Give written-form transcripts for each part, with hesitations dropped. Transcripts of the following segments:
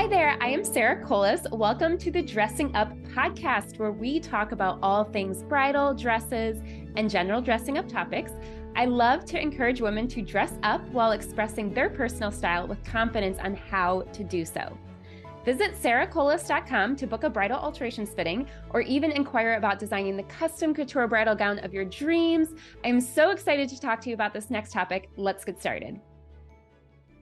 Hi there, I am Sarah Colas. Welcome to the Dressing Up podcast, where we talk about all things bridal, dresses, and general dressing up topics. I love to encourage women to dress up while expressing their personal style with confidence on how to do so. Visit sarahcolas.com to book a bridal alterations fitting or even inquire about designing the custom couture bridal gown of your dreams. I'm so excited to talk to you about this next topic. Let's get started.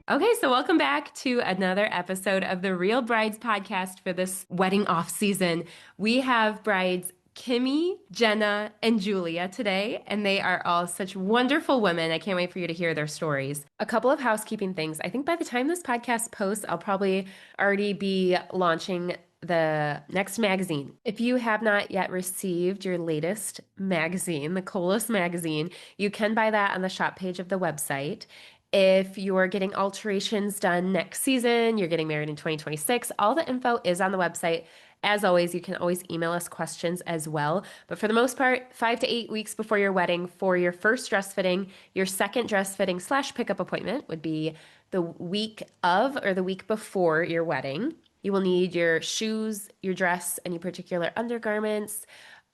Okay, so welcome back to another episode of the Real Brides podcast for this wedding off season. We have brides Kimmy, Jenna, and Julia today, and they are all such wonderful women. I can't wait for you to hear their stories. A couple of housekeeping things. I think by the time this podcast posts, I'll probably already be launching the next magazine. If you have not yet received your latest magazine, the Colas magazine, you can buy that on the shop page of the website. If you're getting alterations done next season, you're getting married in 2026, all the info is on the website. As always, you can always email us questions as well. But for the most part, 5 to 8 weeks before your wedding for your first dress fitting, your second dress fitting / pickup appointment would be the week of or the week before your wedding. You will need your shoes, your dress, any particular undergarments.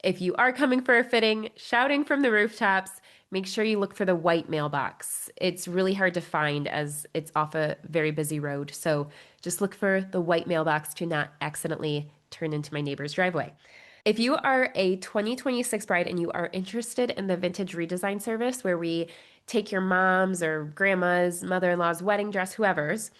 If you are coming for a fitting, shouting from the rooftops, make sure you look for the white mailbox. It's really hard to find as it's off a very busy road. So just look for the white mailbox to not accidentally turn into my neighbor's driveway. If you are a 2026 bride and you are interested in the vintage redesign service where we take your mom's or grandma's, mother-in-law's wedding dress, whoever's,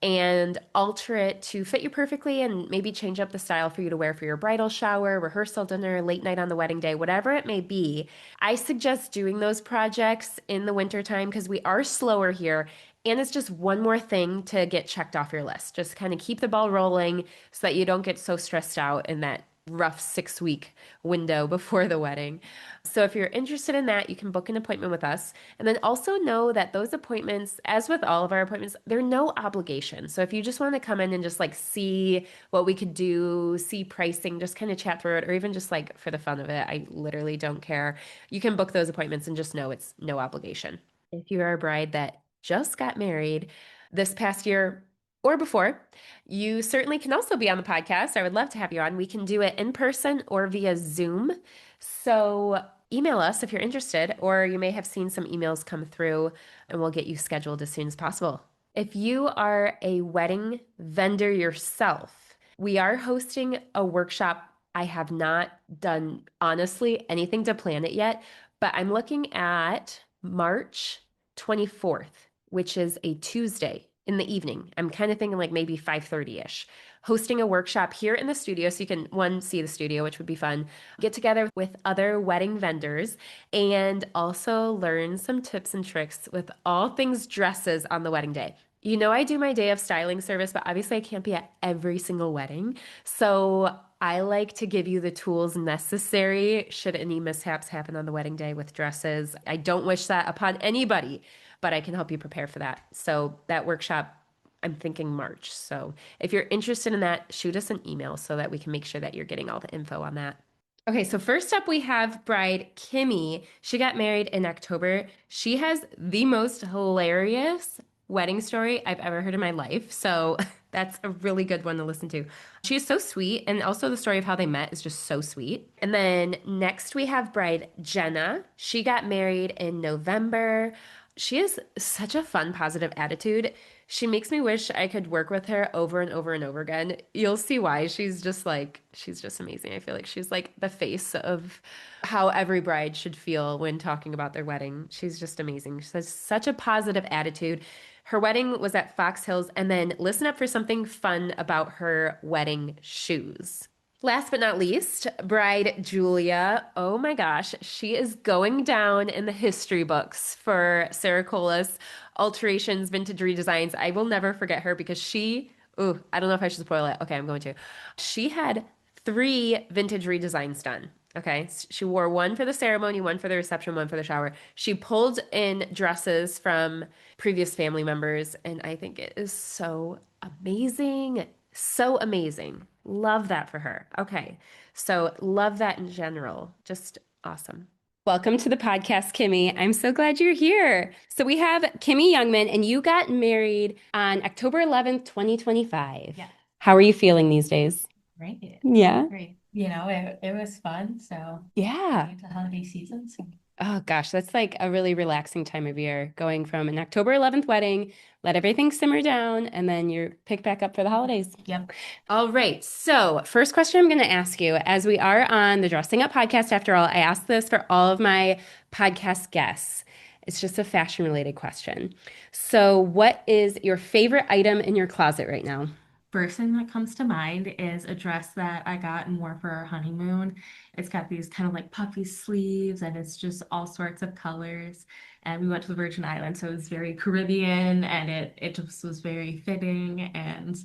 and alter it to fit you perfectly and maybe change up the style for you to wear for your bridal shower, rehearsal dinner, late night on the wedding day, whatever it may be, I suggest doing those projects in the wintertime because we are slower here. And it's just one more thing to get checked off your list. Just kind of keep the ball rolling so that you don't get so stressed out in that rough 6-week window before the wedding. So if you're interested in that, you can book an appointment with us. And then also know that those appointments, as with all of our appointments, they're no obligation. So if you just want to come in and just like see what we could do, see pricing, just kind of chat through it, or even just like for the fun of it, I literally don't care. You can book those appointments and just know it's no obligation. If you are a bride that just got married this past year, or before, you certainly can also be on the podcast. I would love to have you on. We can do it in person or via Zoom. So email us if you're interested, or you may have seen some emails come through and we'll get you scheduled as soon as possible. If you are a wedding vendor yourself, we are hosting a workshop. I have not done, honestly, anything to plan it yet, but I'm looking at March 24th, which is a Tuesday in the evening. I'm kind of thinking like maybe 5:30-ish, hosting a workshop here in the studio so you can, one, see the studio, which would be fun, get together with other wedding vendors, and also learn some tips and tricks with all things dresses on the wedding day. You know, I do my day of styling service, but obviously I can't be at every single wedding. So I like to give you the tools necessary should any mishaps happen on the wedding day with dresses. I don't wish that upon anybody, but I can help you prepare for that. So that workshop, I'm thinking March. So if you're interested in that, shoot us an email so that we can make sure that you're getting all the info on that. Okay, so first up we have bride Kimmy. She got married in October. She has the most hilarious wedding story I've ever heard in my life. So that's a really good one to listen to. She is so sweet, and also the story of how they met is just so sweet. And then next we have bride Jenna. She got married in November. She has such a fun, positive attitude. She makes me wish I could work with her over and over and over again. You'll see why. She's just amazing. I feel like she's like the face of how every bride should feel when talking about their wedding. She's just amazing. She has such a positive attitude. Her wedding was at Fox Hills, and then listen up for something fun about her wedding shoes. Last but not least, bride Julia. Oh my gosh, she is going down in the history books for Sarah Colas alterations, vintage redesigns. I will never forget her because I don't know if I should spoil it. Okay, I'm going to. She had 3 vintage redesigns done. Okay, she wore one for the ceremony, one for the reception, one for the shower. She pulled in dresses from previous family members, and I think it is so amazing. So amazing. Love that for her. Okay, so love that in general. Just awesome. Welcome to the podcast, Kimmy. I'm so glad you're here. So we have Kimmy Youngman, and you got married on October 11th, 2025. Yes. How are you feeling these days? Great. Yeah. Great. It was fun. So Yeah. into holiday season. So Oh gosh, that's like a really relaxing time of year, going from an October 11th wedding, let everything simmer down, and then you're picked back up for the holidays. yep. All right. So, first question I'm going to ask you, as we are on the Dressing Up podcast, after all, I ask this for all of my podcast guests. It's just a fashion related question. So, what is your favorite item in your closet right now? First thing that comes to mind is a dress that I got and wore for our honeymoon. It's got these kind of like puffy sleeves and it's just all sorts of colors. And we went to the Virgin Islands, so it was very Caribbean and it just was very fitting and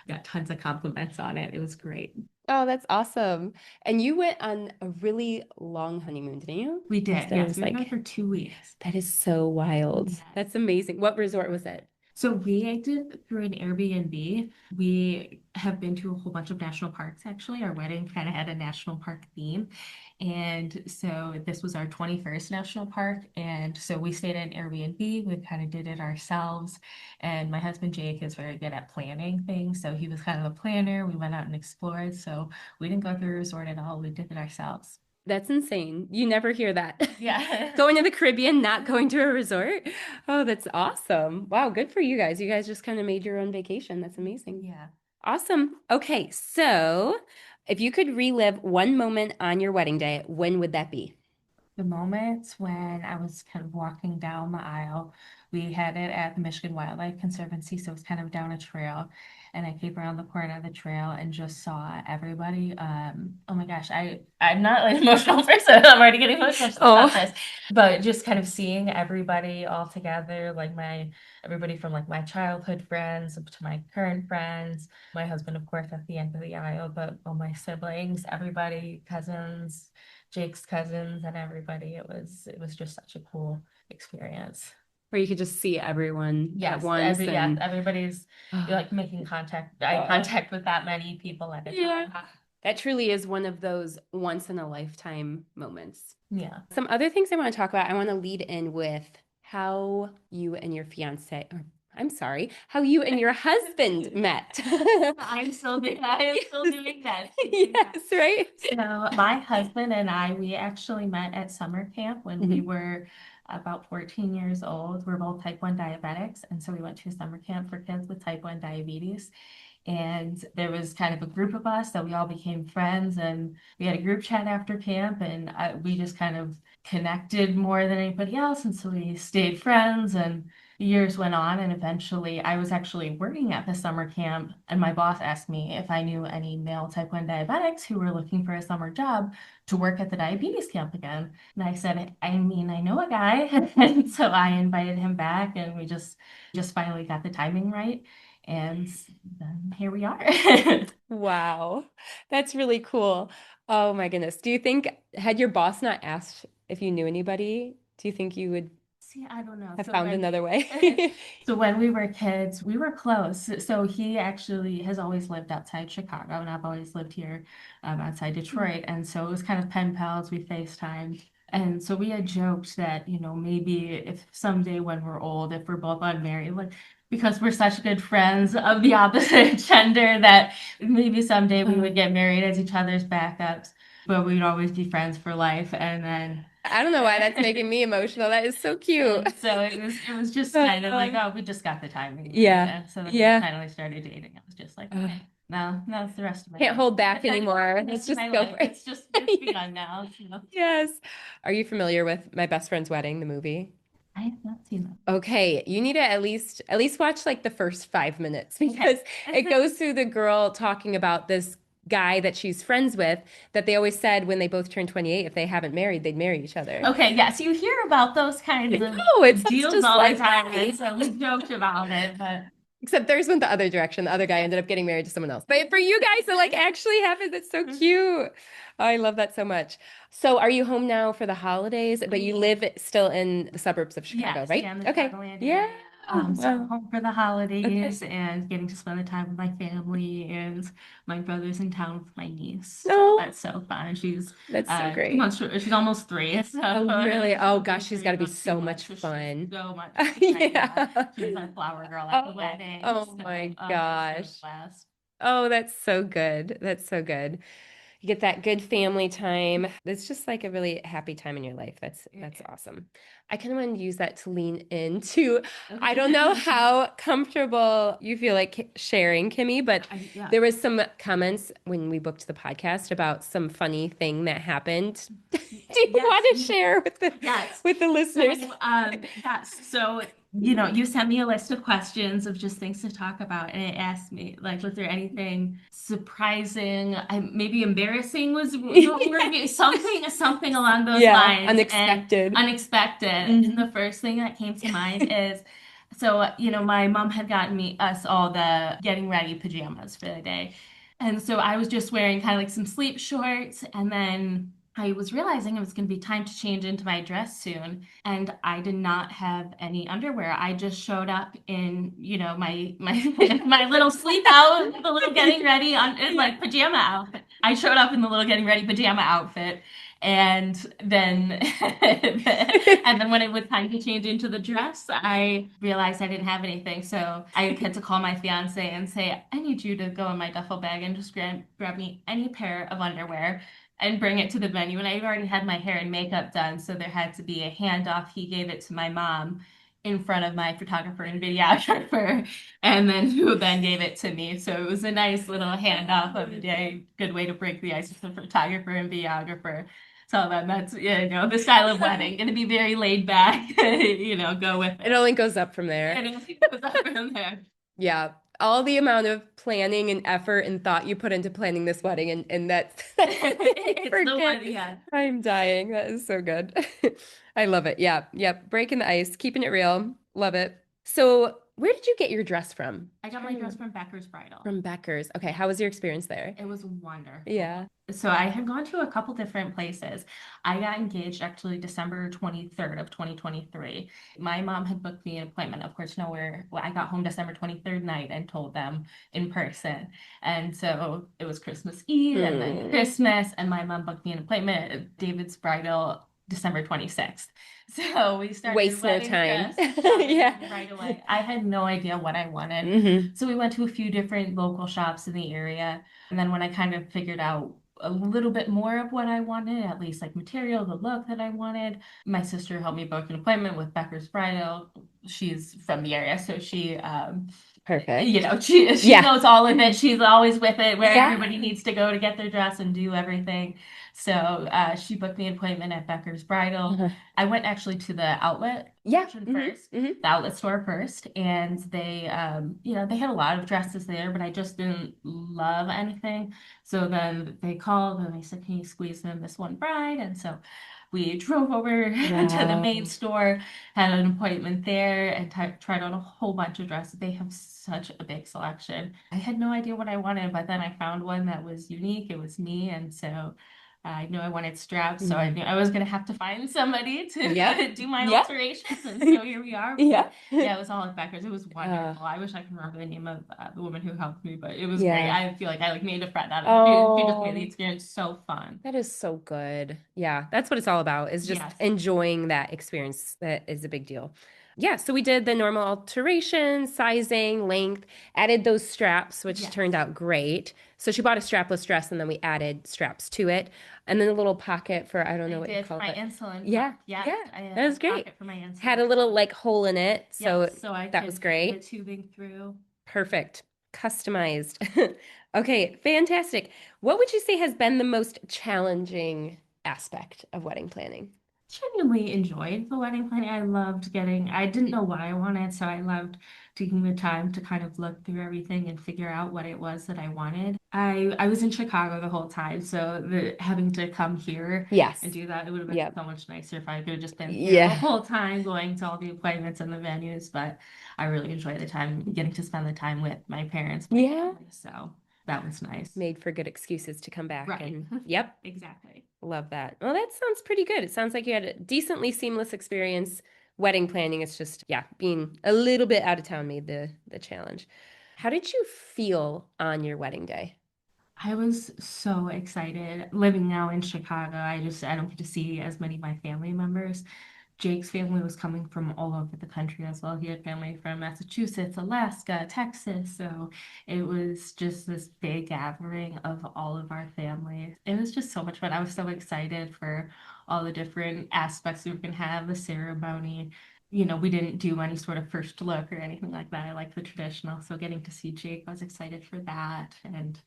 got tons of compliments on it. It was great. Oh, that's awesome. And you went on a really long honeymoon, didn't you? We You did. said it Yes, was we were there like, for 2 weeks. that is so wild. Yes. That's amazing. What resort was it? So we did through an Airbnb. We have been to a whole bunch of national parks actually. Our wedding kind of had a national park theme. And so this was our 21st national park. And so we stayed at an Airbnb. We kind of did it ourselves. And my husband Jake is very good at planning things. So he was kind of the planner. We went out and explored. So we didn't go through a resort at all. We did it ourselves. That's insane. You never hear that. Yeah. Going to the Caribbean, not going to a resort. Oh, that's awesome. Wow, good for you guys. You guys just kind of made your own vacation. That's amazing. Yeah. Awesome. Okay, so if you could relive one moment on your wedding day, when would that be? The moments when I was kind of walking down the aisle, we had it at the Michigan Wildlife Conservancy, so it's kind of down a trail. And I came around the corner of the trail and just saw everybody. Oh my gosh, I'm not like an emotional person. I'm already getting emotional just about Oh, this. But just kind of seeing everybody all together, like my everybody from like my childhood friends up to my current friends, my husband, of course, at the end of the aisle, but all my siblings, everybody, cousins. Jake's cousins and everybody. It was just such a cool experience. where you could just see everyone at once Yes, and everybody's you're like making eye uh, contact with that many people at a yeah. time. That truly is one of those once in a lifetime moments. Yeah. Some other things I want to talk about, I want to lead in with how you and your fiance, or I'm sorry, how you and your husband met. I am still Yes, doing that. yes, right? So my husband and I, we actually met at summer camp when we Mhm. were about 14 years old. We're both type 1 diabetics. And so we went to a summer camp for kids with type 1 diabetes. And there was kind of a group of us that we all became friends. And we had a group chat after camp. And we just kind of connected more than anybody else. And so we stayed friends. And years went on, and eventually I was actually working at the summer camp, and my boss asked me if I knew any male type 1 diabetics who were looking for a summer job to work at the diabetes camp again. And I said, I mean, I know a guy. And so I invited him back, and we just finally got the timing right. And then here we are. Wow, that's really cool. Oh my goodness. Do you think, had your boss not asked if you knew anybody, do you think you would See, I don't know. have found another way? So when we were kids, we were close. So he actually has always lived outside Chicago, and I've always lived here outside Detroit. And so it was kind of pen pals. We FaceTimed. And so we had joked that, maybe if someday when we're old, if we're both unmarried, like because we're such good friends of the opposite gender, that maybe someday we would get married as each other's backups, but we'd always be friends for life. And then I don't know why that's making me emotional. That is so cute. and so it was just kind of like, oh, we just got the timing right. Yeah. And so then we Yeah. finally started dating. I was just like, Uh, okay, now it's the rest of my can't life. hold back anymore. The Let's rest of just my go life. for it. It's Yeah. begun now. Yes. Are you familiar with My Best Friend's Wedding, the movie? I have not seen that. Okay, you need to at least watch like the first 5 minutes because it Okay. goes through the girl talking about this guy that she's friends with that they always said when they both turned 28, if they haven't married, they'd marry each other. Okay, yes, you hear about those kinds of No, it sounds deals just all the like time, me. and so we joked about it, but Except theirs went the other direction. The other guy ended up getting married to someone else. But for you guys to like actually have it, that's so cute. Oh, I love that so much. So are you home now for the holidays? But you live still in the suburbs of Chicago, yes, right? yeah, in the Okay. Chicagoland Yeah. area. So I'm Wow. home for the Okay. holidays and getting to spend the time with my family, and my brother's in town with my niece. So No, that's so fun. She's that's so two great. months, she's almost three. So Oh, really? Oh, she'll be gosh, she's got three to be about two so much months. So she's fun. so much fun. Yeah. Yeah. She was our flower girl at the Oh, wedding. oh So my she's so gosh. blessed. Oh, that's so good. That's so good. You get that good family time. It's just like a really happy time in your life. That's awesome. I kind of want to use that to lean into. I don't know how comfortable you feel like sharing, Kimmy, but Yeah. there was some comments when we booked the podcast about some funny thing that happened. Do you want to share with the listeners? So, you sent me a list of questions of just things to talk about, and it asked me, like, was there anything surprising, maybe embarrassing was something along those lines. Unexpected. Unexpected. And the first thing that came to mind is, so, my mom had gotten us all the getting ready pajamas for the day. And so I was just wearing kind of like some sleep shorts, and then I was realizing it was going to be time to change into my dress soon, and I did not have any underwear. I just showed up in, my my little sleep out, the little getting ready like pajama outfit. I showed up in the little getting ready pajama outfit, and then and then when it was time to change into the dress, I realized I didn't have anything. So I had to call my fiance and say, I need you to go in my duffel bag and just grab me any pair of underwear and bring it to the venue. And I already had my hair and makeup done, so there had to be a handoff. He gave it to my mom in front of my photographer and videographer, and then who then gave it to me. So it was a nice little handoff of the day. Good way to break the ice with the photographer and videographer. So then that's, the style of wedding. Going to be very laid back, go with it. It only goes up from there. It only goes up from there. Yeah. All the amount of planning and effort and thought you put into planning this wedding, and that's it's the one, yeah. I'm dying. That is so good. I love it. Yeah. Yep. Breaking the ice, keeping it real. Love it. So where did you get your dress from? I got my dress from Becker's Bridal. From Becker's. Okay. How was your experience there? It was wonderful. Yeah. So I had gone to a couple different places. I got engaged actually December 23rd of 2023. My mom had booked me an appointment. Of course, nowhere. Well, I got home December 23rd night and told them in person. And so it was Christmas Eve and then Christmas, and my mom booked me an appointment at David's Bridal December 26th. So we started Waste no time. Right away. I had no idea what I wanted. So we went to a few different local shops in the area. And then when I kind of figured out a little bit more of what I wanted, at least like material, the look that I wanted, my sister helped me book an appointment with Becker's Bridal. She's from the area, so she perfect. She knows all of it. She's always with it, where everybody needs to go to get their dress and do everything. So she booked me an appointment at Becker's Bridal. I went actually to the outlet first, the outlet store first, and they they had a lot of dresses there, but I just didn't love anything. So then they called and they said, can you squeeze in this one bride? And so we drove over to the main store, had an appointment there, and tried on a whole bunch of dresses. They have such a big selection. I had no idea what I wanted, but then I found one that was unique. It was me, and so I knew I wanted straps, so I knew I was going to have to find somebody to do my alterations, and so here we are. It was all at Becker's. It was wonderful. I wish I could remember the name of the woman who helped me, but it was great. I feel like I made a friend out of it. She just made the experience so fun. That is so good. Yeah, that's what it's all about, is just enjoying that experience. That is a big deal. Yeah, so we did the normal alterations, sizing, length, added those straps, which turned out great. So she bought a strapless dress, and then we added straps to it. And then a little pocket for, I don't know what you call it. My insulin. Yeah. That was great. For my insulin. Had a little like hole in it. So, that was great. Put tubing through. Perfect. Customized. Okay, fantastic. What would you say has been the most challenging aspect of wedding planning? Genuinely enjoyed the wedding planning. I didn't know what I wanted, so I loved taking the time to kind of look through everything and figure out what it was that I wanted. I was in Chicago the whole time, so having to come here and do that, it would have been so much nicer if I could have just been here the whole time, going to all the appointments and the venues, but I really enjoyed the time, getting to spend the time with my parents. So that was nice. Made for good excuses to come back. Right. And, Exactly. Love that. Well, that sounds pretty good. It sounds like you had a decently seamless experience wedding planning. It's just, being a little bit out of town made the challenge. How did you feel on your wedding day? I was so excited. Living now in Chicago, I don't get to see as many of my family members. Jake's family was coming from all over the country as well. He had family from Massachusetts, Alaska, Texas. So it was just this big gathering of all of our family. It was just so much fun. I was so excited for all the different aspects we were going to have, the ceremony. We didn't do any sort of first look or anything like that. I like the traditional. So getting to see Jake, I was excited for that. And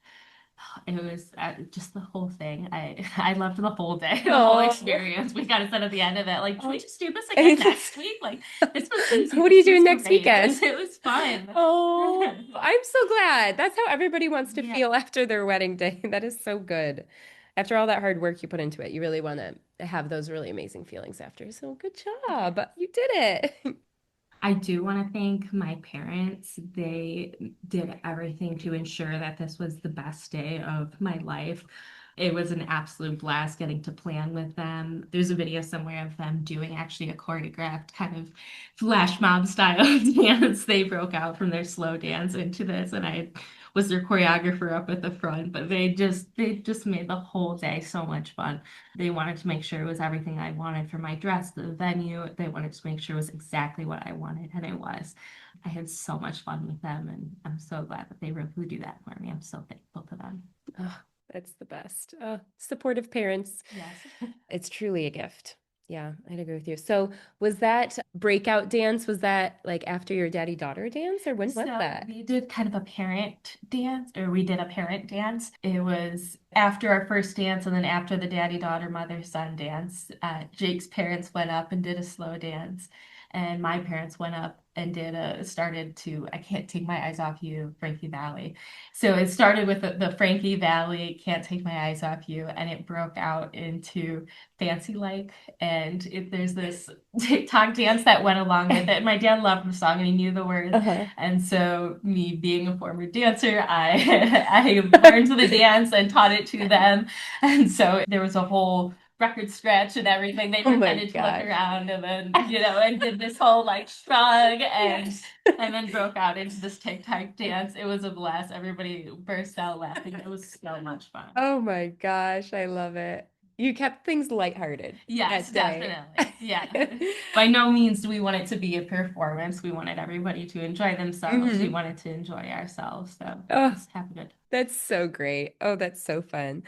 it was just the whole thing. I loved the whole day, the whole experience. We kind of said at the end of it, like, can we just do this again next week? Like, this was easy. What are you This doing was next great. weekend? It was fun. Oh, I'm so glad. That's how everybody wants to Yeah. feel after their wedding day. That is so good. After all that hard work you put into it, you really want to have those really amazing feelings after. So good job. You did it. I do want to thank my parents. They did everything to ensure that this was the best day of my life. It was an absolute blast getting to plan with them. There's a video somewhere of them doing actually a choreographed kind of flash mob style dance. They broke out from their slow dance into this, and I was their choreographer up at the front, but they just made the whole day so much fun. They wanted to make sure it was everything I wanted for my dress, the venue. They wanted to make sure it was exactly what I wanted, and it was. I had so much fun with them, and I'm so glad that they were able to do that for me. I'm so thankful to them. Oh, that's the best. Supportive parents. Yes. It's truly a gift. Yeah, I'd agree with you. So, was that breakout dance? Was that like after your daddy daughter dance, or when was So that? we did kind of a parent dance, or we did a parent dance. It was after our first dance, and then after the daddy, daughter, mother, son dance. Jake's parents went up and did a slow dance, and my parents went up and started to I Can't Take My Eyes Off You, Frankie Valley. So it started with the Frankie Valley, Can't Take My Eyes Off You, and it broke out into Fancy Like, and there's this TikTok dance that went along with it. My dad loved the song and he knew the words. Uh-huh. And so, me being a former dancer, I I learned the dance and taught it to them. And so there was a whole record scratch and everything. They Oh my pretended to look gosh. around and then, and did this whole like shrug and then broke out into this TikTok dance. It was a blast. Everybody burst out laughing. It was so much fun. Oh my gosh, I love it. You kept things lighthearted Yes, that day. definitely. Yeah. By no means do we want it to be a performance. We wanted everybody to enjoy themselves. We Mhm. wanted to enjoy ourselves. So Oh, just have a good. that's so great. Oh, that's so fun.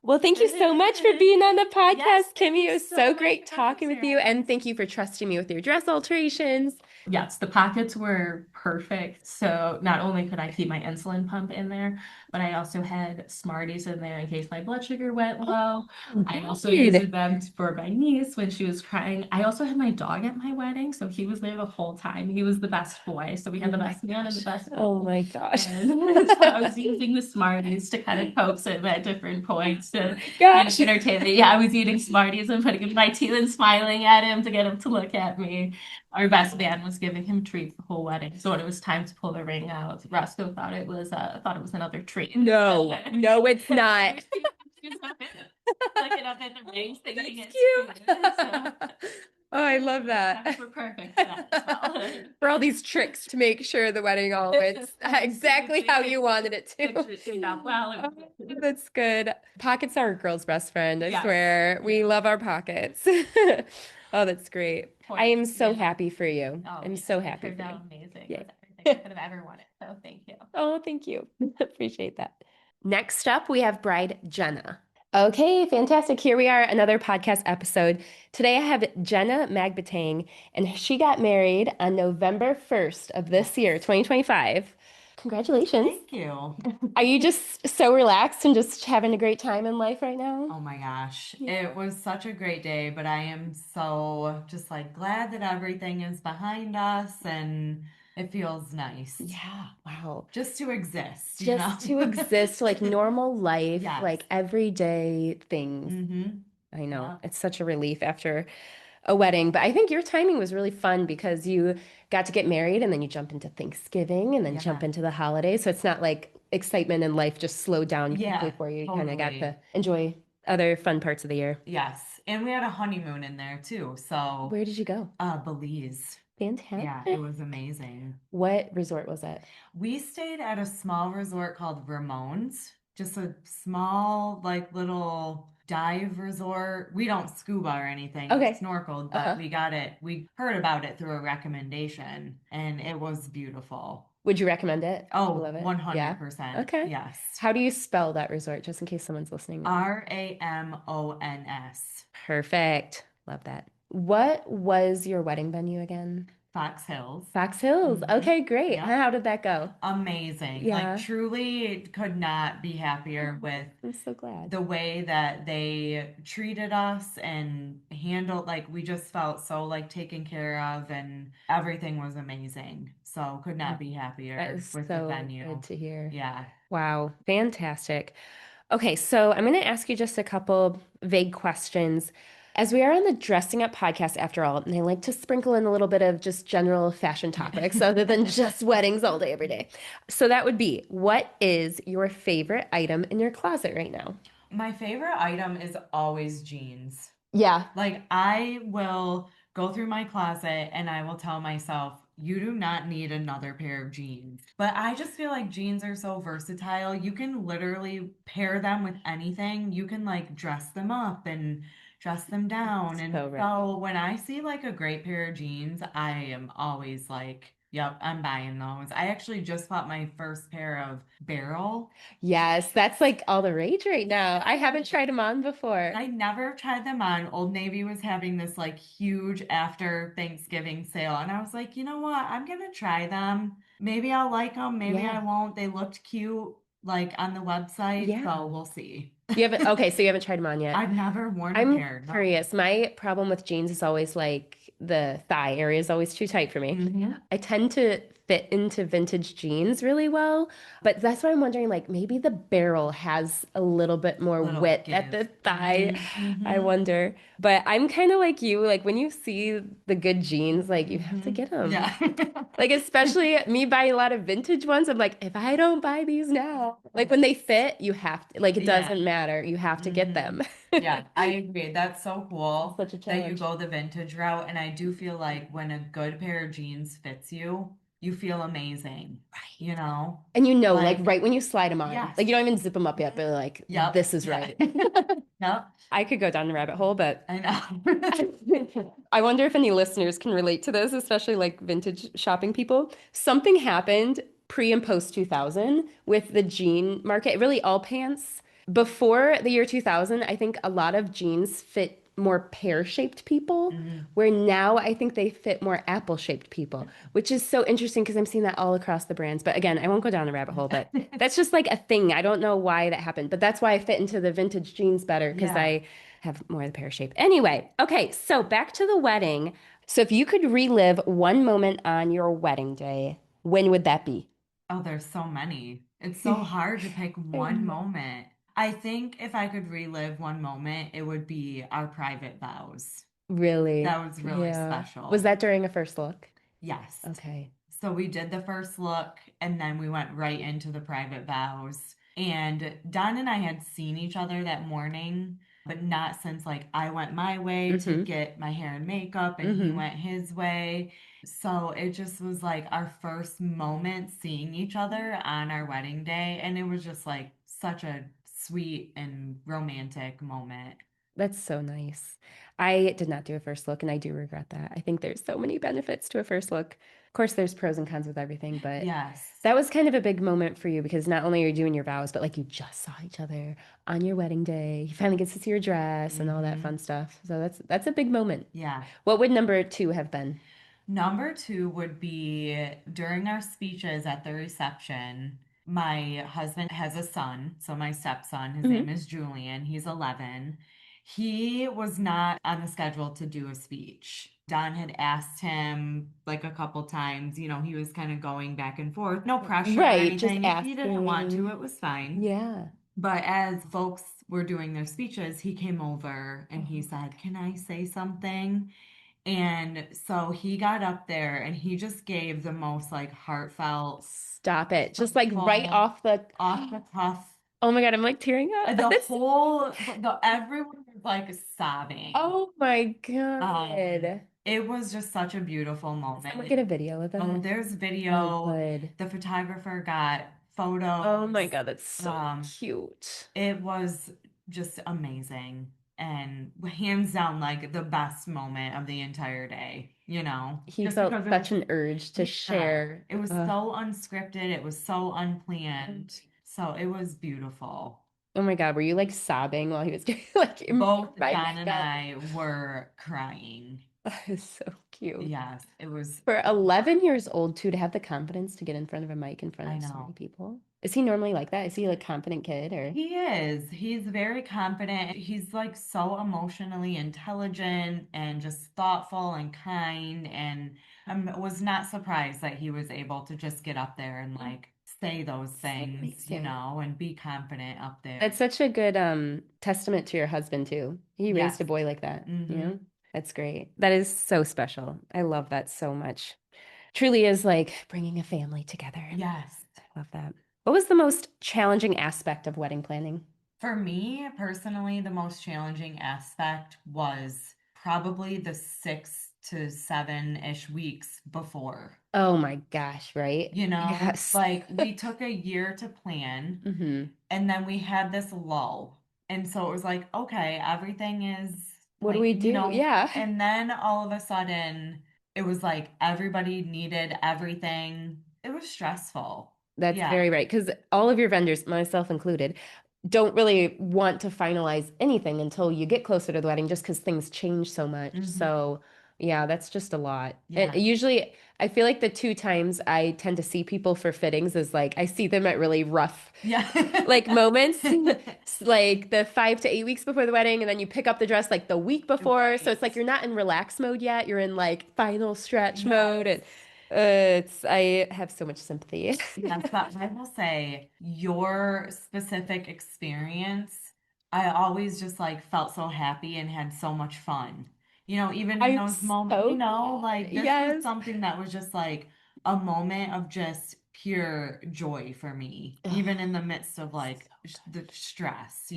Well, thank you so much for being on the podcast, Yes, thank Kimmy. you It was so so much great for talking with you, considering. and thank you for trusting me with your dress alterations. Yes, the pockets were perfect. So not only could I keep my insulin pump in there, but I also had Smarties in there in case my blood sugar went low. I also Good. used them for my niece when she was crying. I also had my dog at my wedding, so he was there the whole time. He was the best boy. So we had Oh the my best man and the gosh. best Oh boy. my gosh. And so I was using the Smarties to kind of coax him at different points to Gosh. entertain me. Yeah, I was eating Smarties and putting in my teeth and smiling at him to get him to look at me. Our best man was giving him treats the whole wedding. So when it was time to pull the ring out, Roscoe thought it was another treat. No, no, it's not. She was looking up at the rings, thinking That's it's cute. food. So Oh, I love that. we're perfect for that as well. For all these tricks to make sure the wedding all went exactly how you wanted it to. It turned out well. Oh, that's good. Pockets are a girl's best friend, I Yes. swear. We love our pockets. Oh, that's great. I am so Yeah. happy for you. Oh, I'm yeah, so it happy turned for you. out amazing. Yeah. It was everything I could have ever wanted. So thank you. Oh, thank you. Appreciate that. Next up, we have bride Jenna. Okay, fantastic. Here we are, another podcast episode. Today I have Jenna Magbitang, and she got married on November 1st of this year, 2025. Congratulations. Thank you. Are you just so relaxed and just having a great time in life right now? Oh my gosh. Yeah. It was such a great day, but I am so just like glad that everything is behind us and it feels nice Yeah, wow. just to exist, Just to exist like normal life, Yes. like everyday things. Mm-hmm. I know. Yeah. It's such a relief after a wedding, but I think your timing was really fun because you got to get married and then you jump into Thanksgiving and then jump Yeah. into the holidays. So it's not like excitement in life just slowed down Yeah, quickly for you. You kind of got totally. to enjoy other fun parts of the year. Yes. And we had a honeymoon in there too. So, Where did you go? Belize. Fantastic. Yeah, it was amazing. What resort was it? We stayed at a small resort called Ramones, just a small, like little dive resort. We don't scuba or anything. Okay. We snorkeled, but we heard about it through a recommendation and it was beautiful. Would you recommend it? Oh, Love it. 100%. Okay. Yes. How do you spell that resort, just in case someone's listening? Ramons. Perfect. Love that. What was your wedding venue again? Fox Hills. Fox Hills. Okay, great. Yep. How did that go? Amazing. Yeah. Like truly could not be happier with I'm so glad. the way that they treated us and handled, like we just felt so like taken care of and everything was amazing. So could not be happier That is with so the venue. good to hear. Yeah. Wow, fantastic. Okay, so I'm going to ask you just a couple vague questions. As we are on the Dressing Up podcast, after all, and I like to sprinkle in a little bit of just general fashion topics other than just weddings all day, every day. So that would be, what is your favorite item in your closet right now? My favorite item is always jeans. Yeah. Like I will go through my closet and I will tell myself, you do not need another pair of jeans. But I just feel like jeans are so versatile. You can literally pair them with anything. You can like dress them up and dress them down. And So right. so when I see like a great pair of jeans, I am always like, yep, I'm buying those. I actually just bought my first pair of barrel. Yes, that's like all the rage right now. I haven't tried them on before. I never tried them on. Old Navy was having this like huge after Thanksgiving sale. And I was like, you know what? I'm going to try them. Maybe I'll like them. Maybe I won't. They looked cute like on the website. Yeah. So we'll see. You haven't, okay, so you haven't tried them on yet. I've never worn a pair. I'm curious. My problem with jeans is always like the thigh area is always too tight for me. I tend to fit into vintage jeans really well, but that's why I'm wondering, like maybe the barrel has a little bit more width at the thigh. I wonder. But I'm kind of like you, like when you see the good jeans, like you have to get them. Yeah. Like especially me buying a lot of vintage ones, I'm like, if I don't buy these now, like when they fit, you have to, like it doesn't matter. You have to get them. Yeah, I agree. That's so cool Such a that you challenge. go the vintage route. And I do feel like when a good pair of jeans fits you, you feel amazing. Right. You know? And you know, like right when you slide them on, Yes. like you don't even zip them up yet, but like, this is right. Yep. I could go down the rabbit hole, but I know. I wonder if any listeners can relate to this, especially like vintage shopping people. Something happened pre and post 2000 with the jean market, really all pants. Before the year 2000, I think a lot of jeans fit more pear-shaped people, where now I think they fit more apple-shaped people, which is so interesting because I'm seeing that all across the brands. But again, I won't go down the rabbit hole, but that's just like a thing. I don't know why that happened, but that's why I fit into the vintage jeans better because I have more of the pear shape. Anyway, okay, so back to the wedding. So if you could relive one moment on your wedding day, when would that be? Oh, there's so many. It's so hard to pick one moment. I think if I could relive one moment, it would be our private vows. Really? That was really special. Was that during a first look? Yes. Okay. So we did the first look and then we went right into the private vows. And Don and I had seen each other that morning, but not since like I went my way to get my hair and makeup and he went his way. So it just was like our first moment seeing each other on our wedding day. And it was just like such a sweet and romantic moment. That's so nice. I did not do a first look and I do regret that. I think there's so many benefits to a first look. Of course, there's pros and cons with everything, but that was kind of a big moment for you because not only are you doing your vows, but like you just saw each other on your wedding day. You finally get to see your dress and all that fun stuff. So that's a big moment. Yeah. What would number 2 have been? Number 2 would be during our speeches at the reception. My husband has a son, so my stepson, his name is Julian. He's 11. He was not on the schedule to do a speech. Don had asked him like a couple times, you know, he was kind of going back and forth. No pressure or anything. Just asking. If he didn't want to, it was fine. Yeah. But as folks were doing their speeches, he came over and he said, "Can I say something?" And so he got up there and he just gave the most like heartfelt. Stop it. Just like right off the cuff. Oh my God, I'm like tearing up. Everyone was like sobbing. Oh my God. It was just such a beautiful moment. Can we get a video of that? Oh, there's video. Oh, good. The photographer got photos. Oh my God, that's so cute. It was just amazing. And hands down, like the best moment of the entire day, He just felt because it was, such an urge to yeah, share. it was so unscripted, it was so unplanned. So it was beautiful. Oh my God, were you like sobbing while he was doing like Both my Don and God, I were crying. it's so cute. Yes, it was, For 11 years old too, to have the confidence to get in front of a mic in front I of so many know. people. Is he normally like that? Is he like a confident kid or? He is. He's very confident. He's like so emotionally intelligent and just thoughtful and kind. And I was not surprised that he was able to just get up there and like say those So things, amazing. and be confident up That's there. such a good testament to your husband too. He raised a Yes. boy like that, you Mm-hmm. know? That's great. That is so special. I love that so much. Truly is like bringing a family together. Yes. I love that. What was the most challenging aspect of wedding planning? For me personally, the most challenging aspect was probably the 6 to 7-ish weeks before. Oh my gosh, right? Yes. Like we took a year to plan hmm and then we had this lull. And so it was like, okay, everything is What do like, we do? Yeah. and then all of a sudden it was like everybody needed everything. It was stressful. That's Yeah. very right. Because all of your vendors, myself included, don't really want to finalize anything until you get closer to the wedding, just because things change so much. Hmm. So, yeah, that's just a lot. Yeah. Usually, I feel like the two times I tend to see people for fittings is like I see them at really rough Yeah. like moments, like the 5 to 8 weeks before the wedding, and then you pick up the dress like the week before. So Right. it's like you're not in relax mode yet. You're in like final stretch mode, Yes. and I have so much sympathy. Yes, but I will say your specific experience, I always just like felt so happy and had so much fun. Even in I'm those moments, so glad. like this was Yes. something that was just like a moment of just pure joy for me, Ugh, even in the midst of like so good. the stress.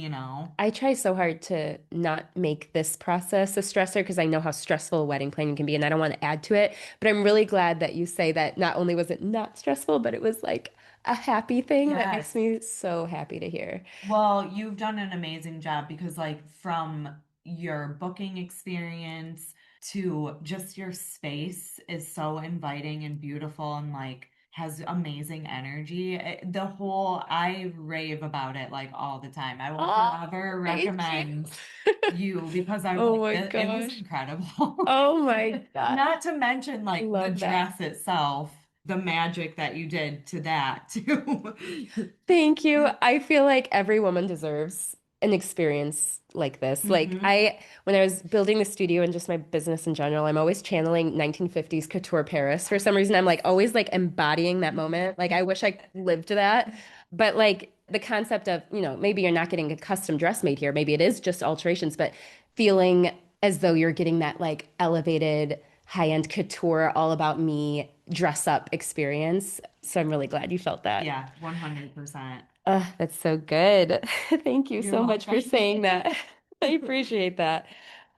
I try so hard to not make this process a stressor because I know how stressful wedding planning can be and I don't want to add to it. But I'm really glad that you say that not only was it not stressful, but it was like a happy thing. That makes Yes. me so happy to hear. Well, you've done an amazing job because, like, from your booking experience to just your space is so inviting and beautiful and, like, has amazing energy. I rave about it, like, all the time. I will Oh, forever thank you. recommend you because I was Oh like, my it was gosh. incredible. Oh my God. Not to mention, I like, the love that. dress itself, the magic that you did to that, too. Thank you. I feel like every woman deserves an experience like this. Hmm. When I was building the studio and just my business in general, I'm always channeling 1950s couture Paris. For some reason, I'm like always like embodying that moment. Like I wish I lived that. But like the concept of, maybe you're not getting a custom dress made here. Maybe it is just alterations, but feeling as though you're getting that like elevated high-end couture, all about me dress up experience. So I'm really glad you felt that. Yeah, 100%. That's so good. Thank you You're so much for welcome. saying that. I appreciate that.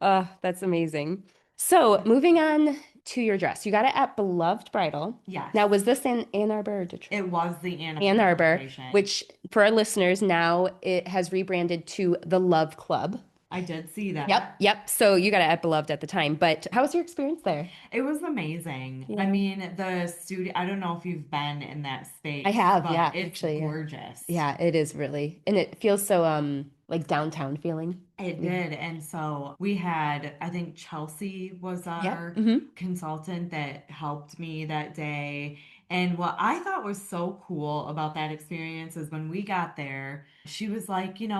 That's amazing. So, moving on to your dress. You got it at Beloved Bridal. Yes, Now, was this in Ann Arbor or Detroit? it was the Ann Anaheim Arbor, location. which for our listeners now it has rebranded to the Love Club. I did see Yep, that. yep. So you got it at Beloved at the time, but how was your experience there? It was amazing. I Yeah. mean, the studio, I don't know if you've been in that I space, have, but yeah, it's actually, yeah. gorgeous. Yeah, it is really. And it feels so like downtown feeling. It Yeah. did. And so we had, I think Chelsea was Yep. our hmm consultant that helped me that day. And what I thought was so cool about that experience is when we got there, she was like, you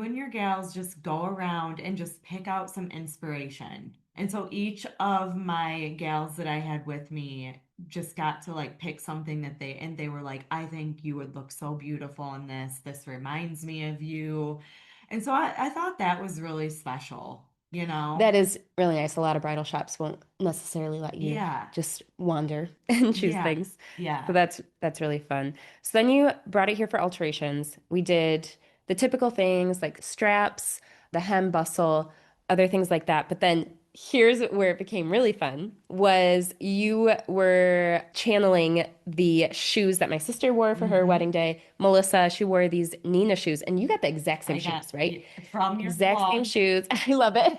and your gals just go around and just pick out some inspiration. And so each of my gals that I had with me just got to like pick something and they were like, I think you would look so beautiful in this. This reminds me of you. And so I thought that was really special. That is really nice. A lot of bridal shops won't necessarily let you Yeah, just wander and choose yeah, things. So yeah. that's really fun. So then you brought it here for alterations. We did the typical things like straps, the hem bustle, other things like that. But then here's where it became really fun was you were channeling the shoes that my sister wore for her wedding day. Melissa, she wore these Nina shoes, and you got the exact same shoes, right? From your Exact same blog. shoes. I love it.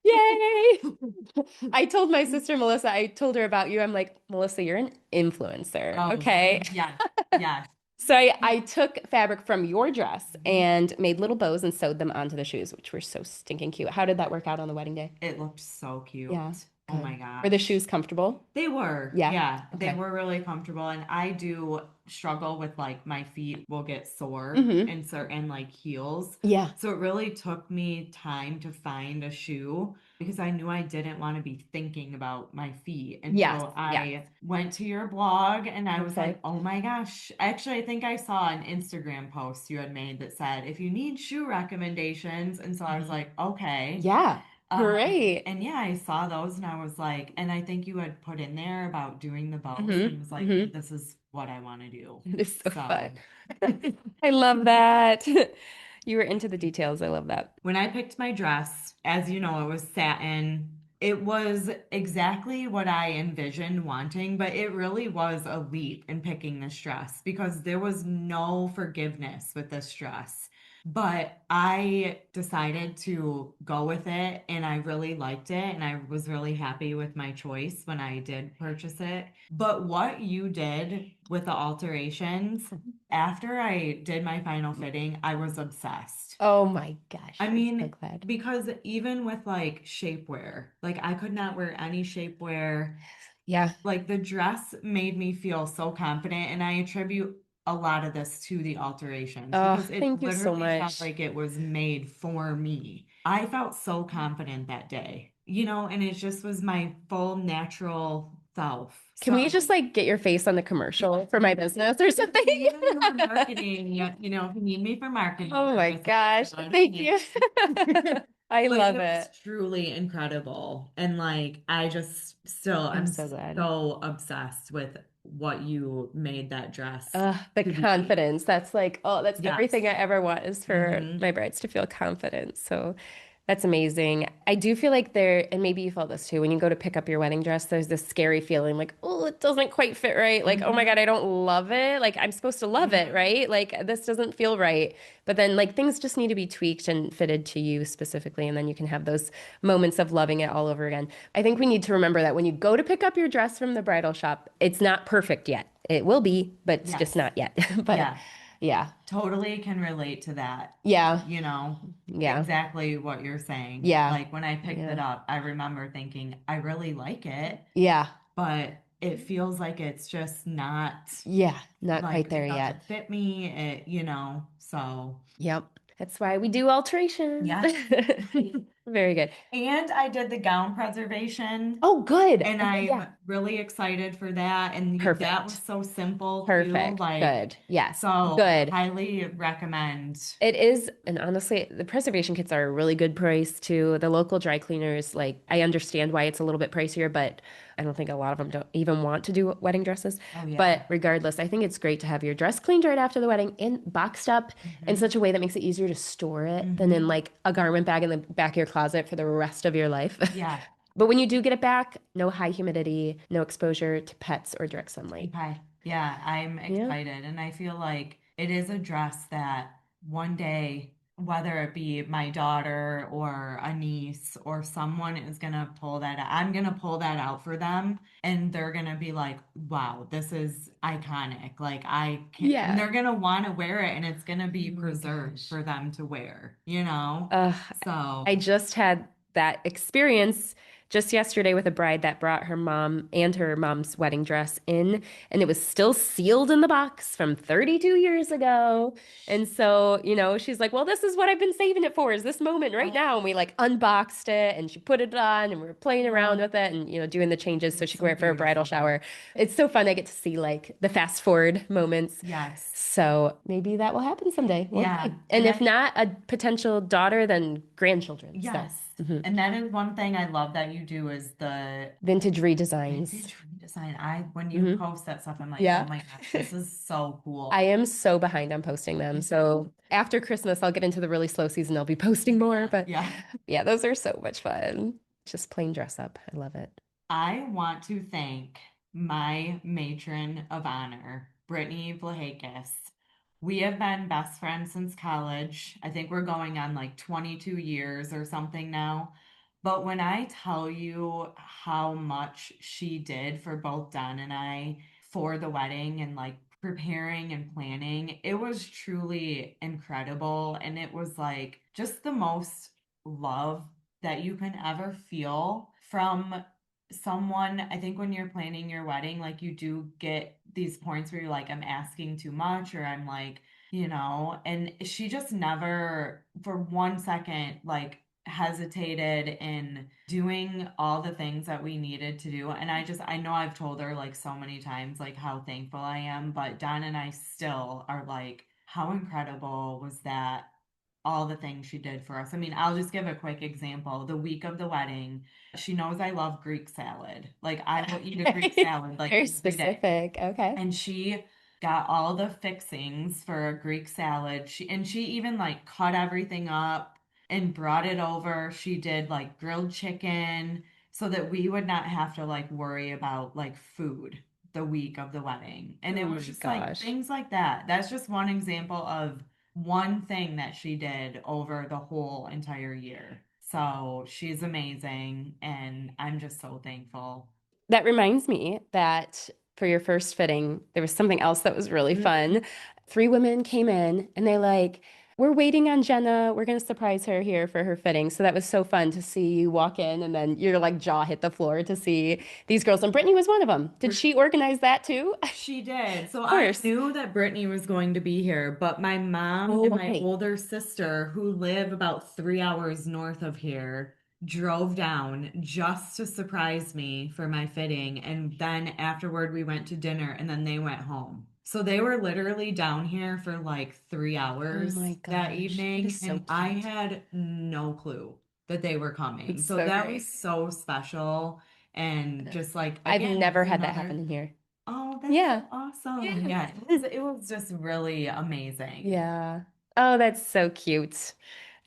Yay! I told my sister Melissa, I told her about you. I'm like, Melissa, you're an influencer. Oh, Okay. yeah. Yeah. So I took fabric from your dress and made little bows and sewed them onto the shoes, which were so stinking cute. How did that work out on the wedding day? It looked so cute. Yeah. Oh my gosh. Were the shoes comfortable? They were. Yeah. Yeah. Okay. They were really comfortable. And I do struggle with like my feet will get sore in certain like heels. Yeah. So it really took me time to find a shoe because I knew I didn't want to be thinking about my feet. And so I went to your blog and I was like, oh my gosh. Actually, I think I saw an Instagram post you had made that said, if you need shoe recommendations. And so I was like, okay. Yeah. Great. And yeah, I saw those and I was like, and I think you had put in there about doing the bows and was like, this is what I want to do. It's so fun. I love that. You were into the details. I love that. When I picked my dress, as you know, it was satin. It was exactly what I envisioned wanting, but it really was a leap in picking this dress because there was no forgiveness with this dress. But I decided to go with it and I really liked it and I was really happy with my choice when I did purchase it. But what you did with the alterations, after I did my final fitting, I was obsessed. Oh my gosh. I mean, so glad. because even with like shapewear, like I could not wear any shapewear. Yeah. Like the dress made me feel so confident and I attribute a lot of this to the alterations because it thank you so literally much. felt like it was made for me. I felt so confident that day, you know, and it just was my full natural self. Can we just like get your face on the commercial for my business or something? Marketing, you know, if you need me for marketing. Oh my gosh. Thank you. I love it. It's truly incredible. And like, I just still, I'm so glad. So obsessed with what you made that dress. The confidence. That's like, oh, that's everything I ever want is for my brides to feel confident. So that's amazing. I do feel like and maybe you felt this too, when you go to pick up your wedding dress, there's this scary feeling like, oh, it doesn't quite fit right. Like, oh my God, I don't love it. Like, I'm supposed to love it, right? Like, this doesn't feel right. But then, like, things just need to be tweaked and fitted to you specifically. And then you can have those moments of loving it all over again. I think we need to remember that when you go to pick up your dress from the bridal shop, it's not perfect yet. It will be, but it's just not yet. But yeah. Totally can relate to that. Yeah. You know, exactly what you're saying. Yeah. Like when I picked it up, I remember thinking, I really like it. Yeah. But it feels like it's just not. Yeah. Not like, quite there it yet. Fit me, it, you know, so. Yep. That's why we do alterations. Yeah. Very good. And I did the gown preservation. Oh, good. And I'm really excited for that. And that was so simple. Perfect. Too. Like, good. Yes. So good. Highly recommend. It is. And honestly, the preservation kits are a really good price too. The local dry cleaners, like I understand why it's a little bit pricier, but I don't think a lot of them don't even want to do wedding dresses. Oh, yeah. But regardless, I think it's great to have your dress cleaned right after the wedding and boxed up in such a way that makes it easier to store it than in like a garment bag in the back of your closet for the rest of your life. Yeah. But when you do get it back, no high humidity, no exposure to pets or direct sunlight. Okay. Yeah, I'm excited. And I feel like it is a dress that one day, whether it be my daughter or a niece or someone is going to pull that out. I'm going to pull that out for them and they're going to be like, wow, this is iconic. Like I can't, and they're going to want to wear it and it's going to be preserved for them to wear, you know? So I just had that experience just yesterday with a bride that brought her mom and her mom's wedding dress in, and it was still sealed in the box from 32 years ago. And so, you know, she's like, well, this is what I've been saving it for, is this moment right now. And we like unboxed it and she put it on and we were playing around with it and, you know, doing the changes so she could wear it for a bridal shower. It's so fun. I get to see like the fast forward moments. Yes. So maybe that will happen someday. We'll see. And if not a potential daughter, then grandchildren. Yes. So. And that is one thing I love that you do is the vintage redesigns. Vintage redesign. When you post that stuff, I'm like, oh my gosh, this is so cool. I am so behind on posting them. So after Christmas, I'll get into the really slow season. I'll be posting more, but yeah, those are so much fun. just plain dress up. I love it. I want to thank my matron of honor, Brittany Vlahakis. We have been best friends since college. I think we're going on like 22 years or something now. But when I tell you how much she did for both Don and I for the wedding and like preparing and planning, it was truly incredible. And it was like just the most love that you can ever feel from someone. I think when you're planning your wedding, like you do get these points where you're like, I'm asking too much, or I'm like, and she just never for 1 second like hesitated in doing all the things that we needed to do. And I know I've told her like so many times like how thankful I am, but Don and I still are like, how incredible was that, all the things she did for us. I mean, I'll just give a quick example. The week of the wedding, she knows I love Greek salad. Like I will eat a Greek salad like Very every day. specific. Okay. And she got all the fixings for a Greek salad. She even like cut everything up and brought it over. She did like grilled chicken so that we would not have to like worry about like food the week of the wedding. And it Oh was my just like gosh. things like that. That's just one example of one thing that she did over the whole entire year. So she's amazing, and I'm just so thankful. That reminds me that for your first fitting, there was something else that was really fun. 3 women came in and they like, we're waiting on Jenna. We're going to surprise her here for her fitting. So that was so fun to see you walk in and then your like jaw hit the floor to see these girls. And Brittany was one of them. Did she organize that too? She did. So Of I course. knew that Brittany was going to be here, but my mom Oh, and my okay. older sister, who live about 3 hours north of here, drove down just to surprise me for my fitting. And then afterward, we went to dinner and then they went home. So they were literally down here for like 3 hours Oh my that gosh. That evening, is so and I cute. had no clue that they were coming. It's So so that was great. so special. And just like, I've again, never it's had that another. happen in here. Oh, that's Yeah. so awesome. Yeah. Yeah, it was just really amazing. Yeah. Oh, that's so cute.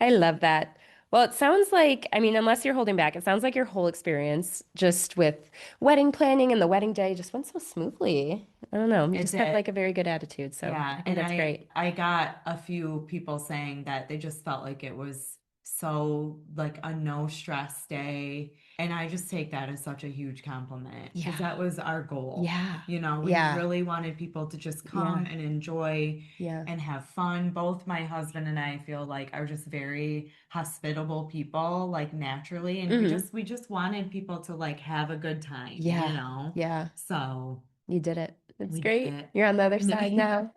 I love that. Well, it sounds like, I mean, unless you're holding back, it sounds like your whole experience just with wedding planning and the wedding day just went so smoothly. I don't know. You It just have did. like a very good attitude. So Yeah, I think and that's great. I got a few people saying that they just felt like it was so like a no stress day. And I just take that as such a huge compliment because Yeah. that was our goal. Yeah. We Yeah. really wanted people to just come Yeah. and enjoy Yeah. and have fun. Both my husband and I feel like are just very hospitable people, like naturally. And Hmm. we just wanted people to like have a good time. Yeah. Yeah. So You did it. It's we did great. it. You're on the other side now.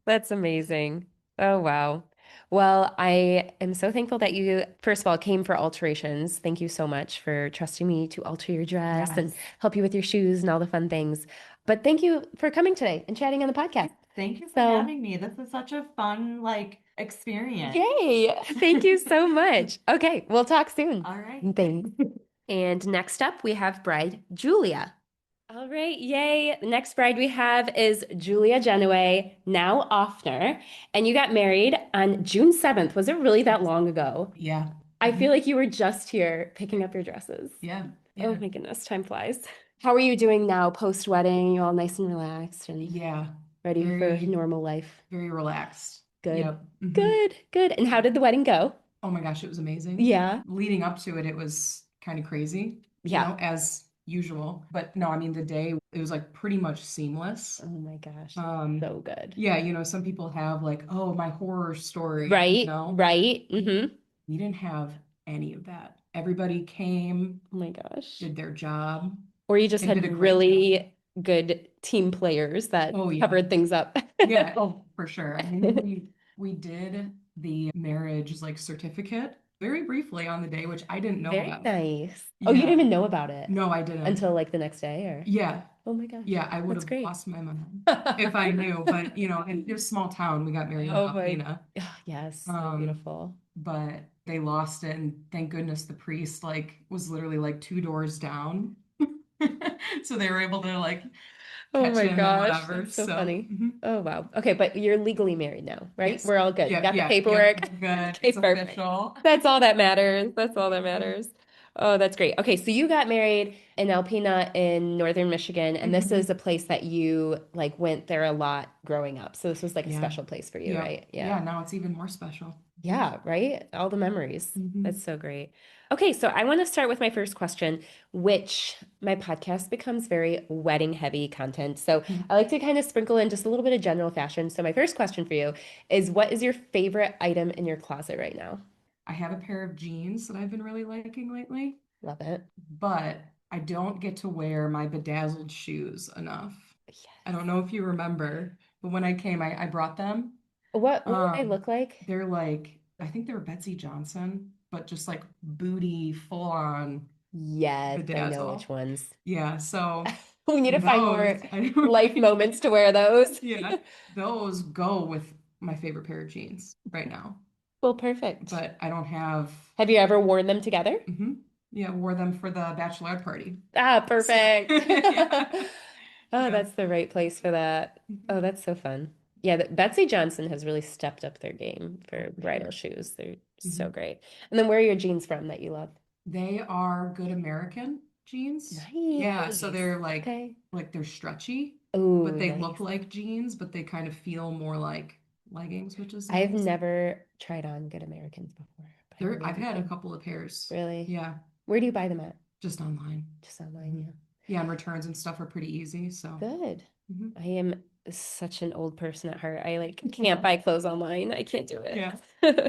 That's amazing. Oh, wow. Well, I am so thankful that you, first of all, came for alterations. Thank you so much for trusting me to alter your dress and Yes. help you with your shoes and all the fun things. But thank you for coming today and chatting on the podcast. Thank you for So, having me. This is such a fun, like, experience. yay. Thank you so much. Okay, we'll talk soon. All right. Thanks. And next up, we have bride Julia. All right, yay. The next bride we have is Julia Genoway, now Offner. And you got married on June 7th. Was it really that long ago? Yeah. I feel like you were just here picking up your dresses. Yeah. Oh my goodness, time flies. How are you doing now post-wedding? You all nice and relaxed and Yeah. ready for Very, normal life? very relaxed. Good. Yep. Mhm. Good, good. And how did the wedding go? Oh my gosh, it was amazing. Yeah. Leading up to it, it was kind of crazy, Yeah. as usual. But no, I mean, the day, it was like pretty much seamless. Oh my gosh, Um, so good. Yeah, some people have like, oh, my horror story, Right, right. Mm-hmm. We didn't have any of that. Everybody came, Oh my gosh. did their job, Or you just and had did a great job. really good team players that Oh, yeah. covered things up. Yeah, oh, for sure. I mean, we did the marriage like certificate very briefly on the day, which I didn't know Very about. nice. Oh, you Yeah. didn't even know about it No, I didn't. until like the next day, or? Yeah, Oh my gosh. yeah, I would That's have great. lost my mind if I knew. But and it was a small town. We got married in Oh my, Alpena, oh, yes, so Um, beautiful. but they lost it, and thank goodness the priest like was literally like 2 doors down, so they were able to like Oh catch my him and gosh, whatever. that's so So, funny. mhm. Oh wow. Okay, but you're legally married now, right? Yes. We're all good. You Yeah, got the yeah, paperwork. yep, good. Okay, It's perfect. official. That's all that matters. That's all that matters. Oh, that's great. Okay, so you got married in Alpena in northern Michigan, and this is a place that you like went there a lot growing up. So this was like a Yeah. special place for you, Yep. right? Yeah, now it's even more special. Yeah, right? All the memories. Mhm. That's so great. Okay, so I want to start with my first question, which my podcast becomes very wedding heavy content. So I like to kind of sprinkle in just a little bit of general fashion. So my first question for you is what is your favorite item in your closet right now? I have a pair of jeans that I've been really liking lately, Love it. but I don't get to wear my bedazzled shoes enough. I don't know if you remember, but when I came, I brought them. What do they look like? They're like, I think they're Betsy Johnson, but just like booty, full on Yes, I know bedazzle. which ones. Yeah, so We need to find more those, I know, life moments to wear those. yeah, those go with my favorite pair of jeans right now. Well, perfect. But I don't have, Have you ever worn them together? yeah, wore them for the bachelorette party. Ah, perfect. Yeah. Oh, Yeah. that's the right place for that. Oh, that's so fun. Yeah, Betsy Johnson has really stepped up their game for bridal shoes. They're so great. And then where are your jeans from that you love? They are Good American jeans. Yeah, so Nice. they're like Okay. they're stretchy, Oh, but they nice. look like jeans, but they kind of feel more like leggings, which is I've nice. never tried on Good Americans before, but I I've really had a do. couple of pairs. Really? Yeah, Where do you buy them at? just online. Just online, yeah. Yeah, and returns and stuff are pretty easy, so. Good. Mhm. I am such an old person at heart. I like can't buy clothes online. I can't do it. Yeah.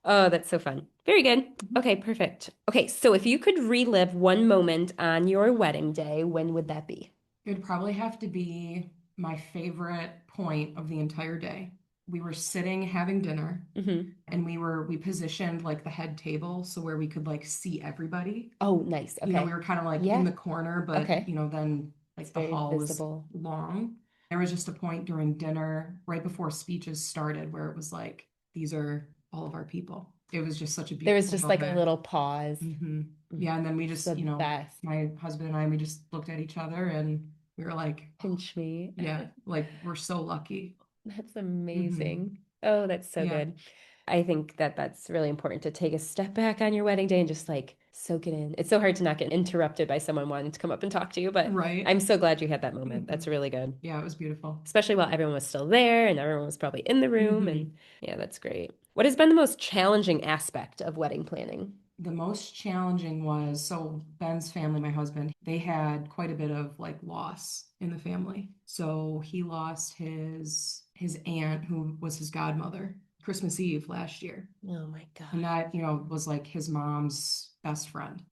Oh, that's so fun. Very good. Okay, perfect. Okay, so if you could relive one moment on your wedding day, when would that be? It'd probably have to be my favorite point of the entire day. We were sitting having dinner Mm-hmm. and we positioned like the head table so where we could like see everybody. Oh, nice. You know, Okay. we were kind of like Yeah. in the corner, but Okay. you know, then like It's the very hall was visible. long. There was just a point during dinner, right before speeches started, where it was like, these are all of our people. It was just such a There was beautiful just like a moment. little pause. Yeah, and then we It's just, the you know, best. my husband and I, we just looked at each other and we were like, Pinch me. yeah, like we're so lucky. That's amazing. Oh, that's so Yeah. good. I think that that's really important to take a step back on your wedding day and just like soak it in. It's so hard to not get interrupted by someone wanting to come up and talk to you, but Right. I'm so glad you had that moment. That's really good. Yeah, it was beautiful. Especially while everyone was still there and everyone was probably in the room. And yeah, that's great. What has been the most challenging aspect of wedding planning? The most challenging was, so Ben's family, my husband, they had quite a bit of like loss in the family. So he lost his aunt who was his godmother Christmas Eve last year. Oh my God. And that, you know, was like his mom's best friend,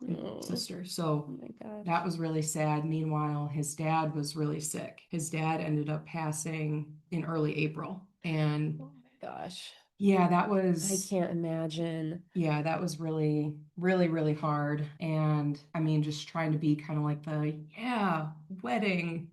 sister. So Oh my God. that was really sad. Meanwhile, his dad was really sick. His dad ended up passing in early April. And Oh my gosh. yeah, that I was, can't imagine. yeah, that was really, really, really hard. And I mean, just trying to be kind of like yeah, wedding,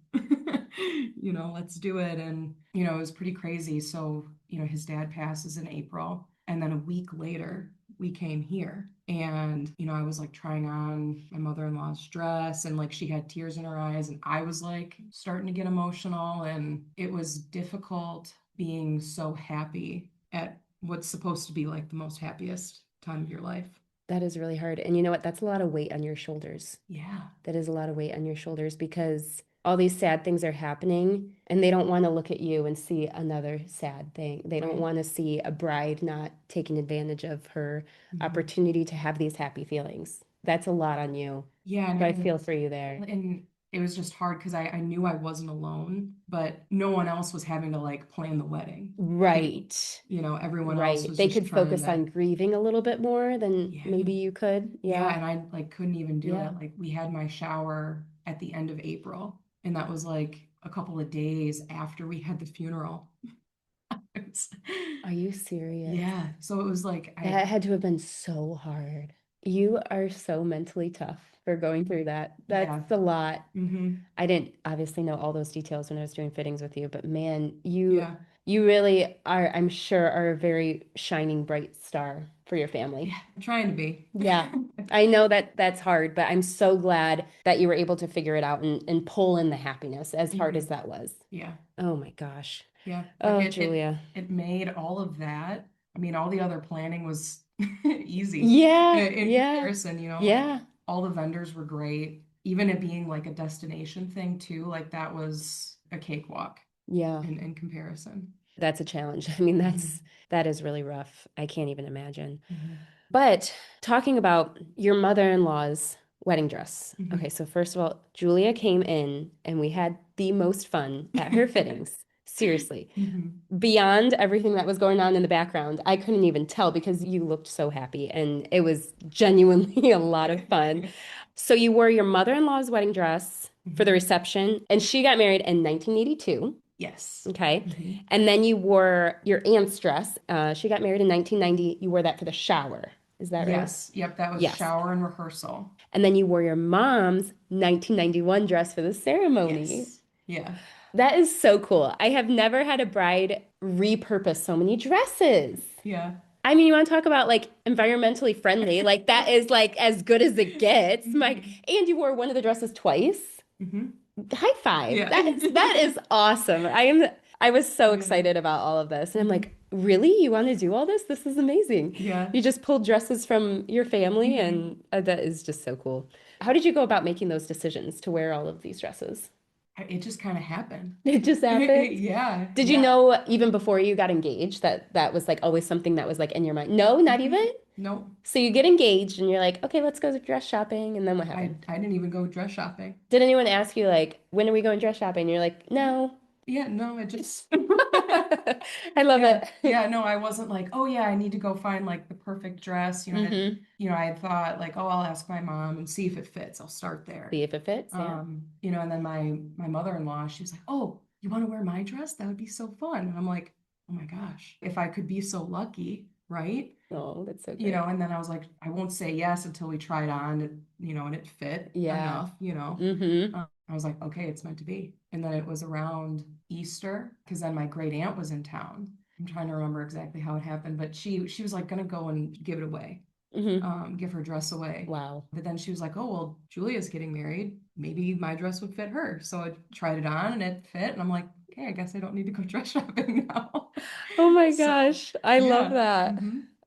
you know, let's do it. And, you know, it was pretty crazy. So, you know, his dad passes in April. And then a week later, we came here. And, you know, I was like trying on my mother-in-law's dress and like she had tears in her eyes. And I was like starting to get emotional. And it was difficult being so happy at what's supposed to be like the most happiest time of your life. That is really hard. And you know what? That's a lot of weight on your shoulders. Yeah. That is a lot of weight on your shoulders because all these sad things are happening and they don't want to look at you and see another sad thing. They don't want to see a bride not taking advantage of her opportunity to have these happy feelings. That's a lot on you. Yeah. And So I feel for you there. And it was just hard because I knew I wasn't alone, but no one else was having to like plan the wedding. Right. You know, everyone Right. else was They just could trying focus to, on grieving a little bit more than Yeah. maybe you could. yeah, Yeah. and I like couldn't even do Yeah. it. Like we had my shower at the end of April, and that was like a couple of days after we had the funeral. Are you serious? Yeah. So it was like That had to have been so hard. You are so mentally tough for going through that. That's a lot. I didn't obviously know all those details when I was doing fittings with you, but man, Yeah. you really are, I'm sure, are a very shining bright star for your family. Yeah, I'm trying to be. Yeah. I know that that's hard, but I'm so glad that you were able to figure it out and pull in the happiness as hard as that was. Yeah. Oh my gosh. Yeah. Oh, Like Julia. it made all of that. I mean, all the other planning was easy. Yeah. In Yeah. comparison, you know. Yeah. all the vendors were great. Even it being like a destination thing too, like that was a cakewalk in comparison. That's a challenge. I mean, that is really rough. I can't even imagine. But talking about your mother-in-law's wedding dress. Okay, so first of all, Julia came in and we had the most fun at her fittings. Seriously. Beyond everything that was going on in the background, I couldn't even tell because you looked so happy and it was genuinely a lot of fun. So you wore your mother-in-law's wedding dress for the reception, and she got married in 1982. Yes. Okay. And then you wore your aunt's dress. She got married in 1990. You wore that for the shower. Is that right? Yes. Yep. That was shower and rehearsal. And then you wore your mom's 1991 dress for the ceremony. Yes. Yeah. That is so cool. I have never had a bride repurpose so many dresses. Yeah. I mean, you want to talk about like environmentally friendly, like that is like as good as it gets. And you wore one of the dresses twice. High five. Yeah. That is awesome. I was so excited about all of this. And I'm like, really? You want to do all this? This is amazing. Yeah. You just pulled dresses from your family and that is just so cool. How did you go about making those decisions to wear all of these dresses? It just kind of happened. It just happened? Yeah. Did you know even before you got engaged that was like always something that was like in your mind? No, not even? No. So you get engaged and you're like, okay, let's go dress shopping. And then what happened? I didn't even go dress shopping. Did anyone ask you like, when are we going dress shopping? And you're like, no. Yeah, no, it just I love it. Yeah, no, I wasn't like, oh yeah, I need to go find like the perfect dress. You know, I had thought like, oh, I'll ask my mom and see if it fits. I'll start there. See if it fits. Yeah. You know, and then my mother-in-law, she was like, oh, you want to wear my dress? That would be so fun. And I'm like, oh my gosh, if I could be so lucky, right? Oh, that's so great. You know, and then I was like, I won't say yes until we try it on, you know, and it fit enough, you know. I was like, okay, it's meant to be. And then it was around Easter because then my great aunt was in town. I'm trying to remember exactly how it happened, but she was like gonna go and give it away, give her dress away. Wow. But then she was like, oh, well, Julia's getting married. Maybe my dress would fit her. So I tried it on and it fit. And I'm like, okay, I guess I don't need to go dress shopping now. Oh my gosh. I love that.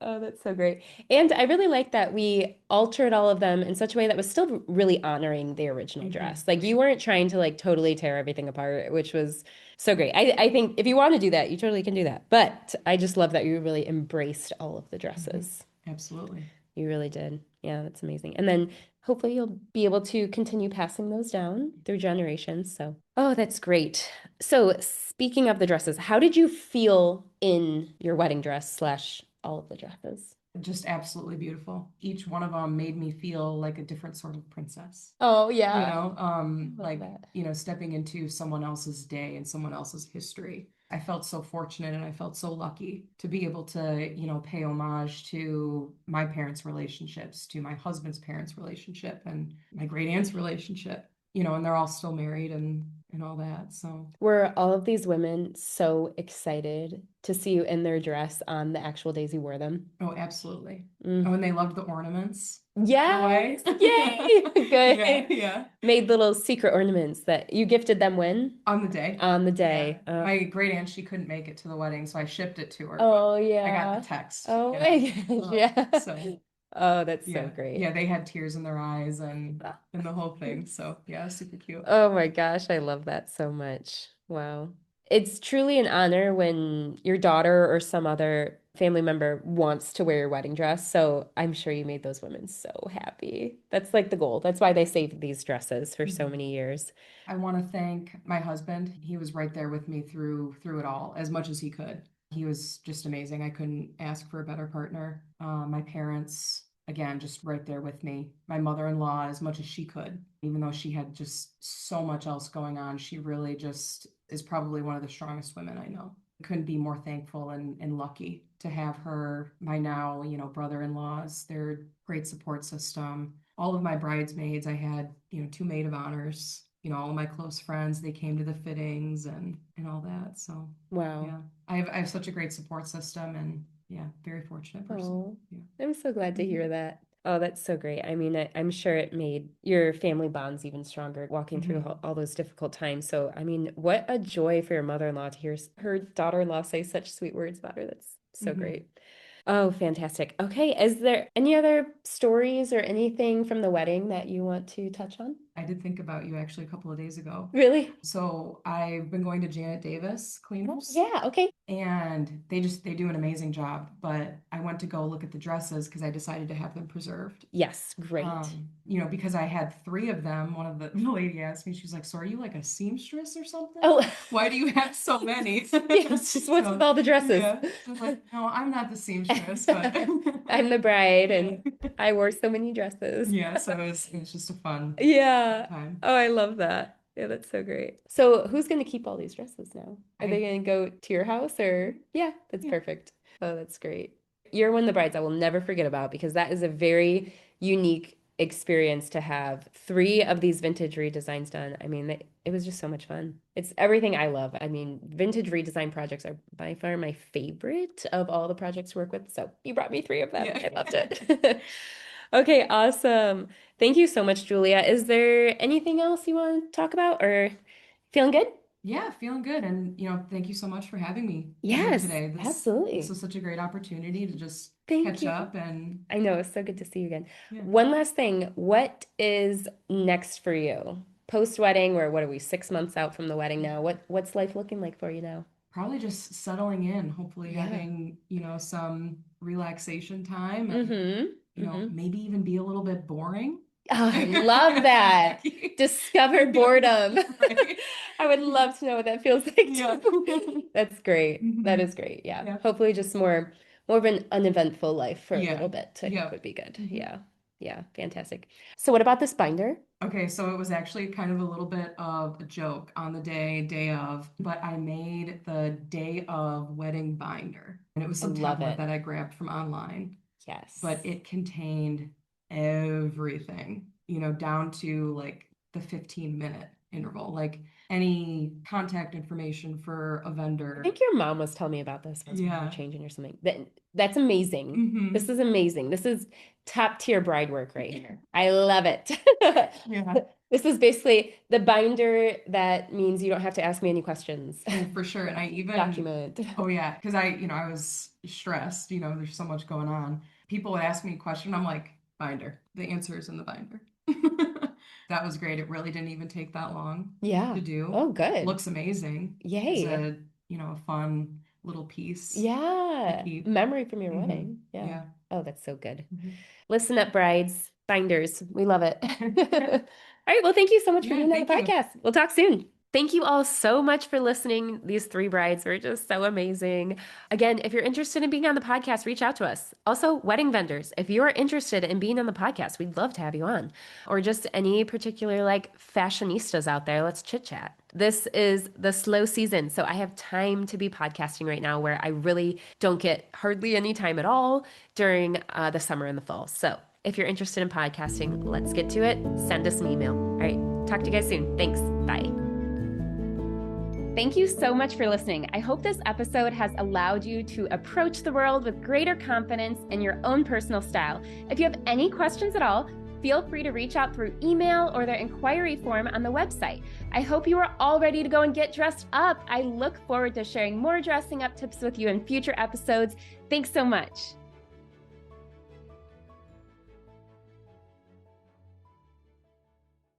Oh, that's so great. And I really like that we altered all of them in such a way that was still really honoring the original dress. Like you weren't trying to like totally tear everything apart, which was so great. I think if you want to do that, you totally can do that. But I just love that you really embraced all of the dresses. Absolutely. You really did. Yeah, that's amazing. And then hopefully you'll be able to continue passing those down through generations. So, oh, that's great. So speaking of the dresses, how did you feel in your wedding dress / all of the dresses? Just absolutely beautiful. Each one of them made me feel like a different sort of princess. Oh, yeah. You know, like, you know, stepping into someone else's day and someone else's history. I felt so fortunate and I felt so lucky to be able to, you know, pay homage to my parents' relationships, to my husband's parents' relationship and my great aunt's relationship, you know, and they're all still married and all that. So were all of these women so excited to see you in their dress on the actual days you wore them? Oh, absolutely. Oh, and they loved the ornaments. Yes. Yay. Good. Yeah. Made little secret ornaments that you gifted them when? On the day. On the day. Yeah. My great aunt, she couldn't make it to the wedding, so I shipped it to her. Oh, yeah. I got the text. Oh, my gosh. Yeah. So, oh, that's so great. Yeah, they had tears in their eyes and the whole thing. So, yeah, super cute. Oh, my gosh. I love that so much. Wow. It's truly an honor when your daughter or some other family member wants to wear your wedding dress. So I'm sure you made those women so happy. That's like the goal. That's why they saved these dresses for so many years. I want to thank my husband. He was right there with me through it all as much as he could. He was just amazing. I couldn't ask for a better partner. My parents, again, just right there with me. My mother-in-law, as much as she could, even though she had just so much else going on, she really just is probably one of the strongest women I know. Couldn't be more thankful and lucky to have her. My now, you know, brother-in-laws, their great support system. All of my bridesmaids, I had, you know, 2 maid of honors. You know, all of my close friends, they came to the fittings and all that. So wow. Yeah. I have such a great support system and yeah, very fortunate person. Oh, yeah. I'm so glad to hear that. Oh, that's so great. I mean, I'm sure it made your family bonds even stronger walking through all those difficult times. So, I mean, what a joy for your mother-in-law to hear her daughter-in-law say such sweet words about her. That's so great. Oh, fantastic. Okay. Is there any other stories or anything from the wedding that you want to touch on? I did think about you actually a couple of days ago. Really? So I've been going to Janet Davis cleaners. Yeah. Okay. And they do an amazing job. But I went to go look at the dresses because I decided to have them preserved. Yes. Great. Because I had 3 of them. One of the lady asked me, she's like, "So are you like a seamstress or something? Oh, Why do you have so many?" yeah, it's just what's with all the dresses? Yeah. I was like, "No, I'm not the seamstress, but I'm the bride and I wore so many dresses." Yeah, so it was just a fun Yeah. time. Oh, I love that. Yeah, that's so great. So who's going to keep all these dresses now? Are they going to go to your house or? Yeah, that's perfect. Oh, that's great. You're one of the brides I will never forget about because that is a very unique experience to have 3 of these vintage redesigns done. I mean, it was just so much fun. It's everything I love. I mean, vintage redesign projects are by far my favorite of all the projects to work with. So you brought me 3 of them. Yeah. I loved it. Okay, awesome. Thank you so much, Julia. Is there anything else you want to talk about or feeling good? Yeah, feeling good. And, thank you so much for having me Yes, today. absolutely. This was such a great opportunity to just Thank catch you. up. And I know, it's so good to see you again. Yeah. One last thing, what is next for you? Post-wedding, or what are we, 6 months out from the wedding now? What's life looking like for you now? probably just settling in, hopefully Yeah. having, some relaxation time and, Mm-hmm. maybe even be a little bit boring. Oh, I love that. Discover boredom. Right. I would love to know what that feels like Yeah. too. That's great. That Mhm. is great. Yeah. Yeah. Hopefully just more of an uneventful life for a Yeah. little bit, I Yeah. think would be good. Mhm. Yeah. Yeah. Fantastic. So what about this binder? Okay, so it was actually kind of a little bit of a joke on the day of, but I made the day of wedding binder. And it was some love template it. that I grabbed from online, Yes. but it contained everything, down to like the 15-minute interval, like any contact information for a I vendor. think your mom was telling me about this once when you were Yeah. changing or something. That's amazing. Mhm. This is amazing. This is top tier bride work right here. I love it. Yeah. This is basically the binder that means you don't have to ask me any questions. Oh, for sure. And I even Document. Oh yeah, because I was stressed, there's so much going on. People would ask me a question, I'm like, binder. The answer is in the binder. That was great. It really didn't even take that long Yeah. to do. Oh, good. Looks amazing. It's Yay. a fun little pice. Yeah. keep. Memory from your Mhm. wedding. Yeah. Yeah. Oh, that's so good. Mhm. Listen up, brides, binders. We love it. All right. Well, thank you so much for Yeah, being on the thank you. podcast. We'll talk soon. Thank you all so much for listening. These 3 brides were just so amazing. Again, if you're interested in being on the podcast, reach out to us. Also, wedding vendors, if you are interested in being on the podcast, we'd love to have you on. Or just any particular fashionistas out there, let's chit chat. This is the slow season, so I have time to be podcasting right now where I really don't get hardly any time at all during the summer and the fall. So if you're interested in podcasting, let's get to it. Send us an email. All right. Talk to you guys soon. Thanks. Bye. Thank you so much for listening. I hope this episode has allowed you to approach the world with greater confidence in your own personal style. If you have any questions at all, feel free to reach out through email or the inquiry form on the website. I hope you are all ready to go and get dressed up. I look forward to sharing more dressing up tips with you in future episodes. Thanks so much.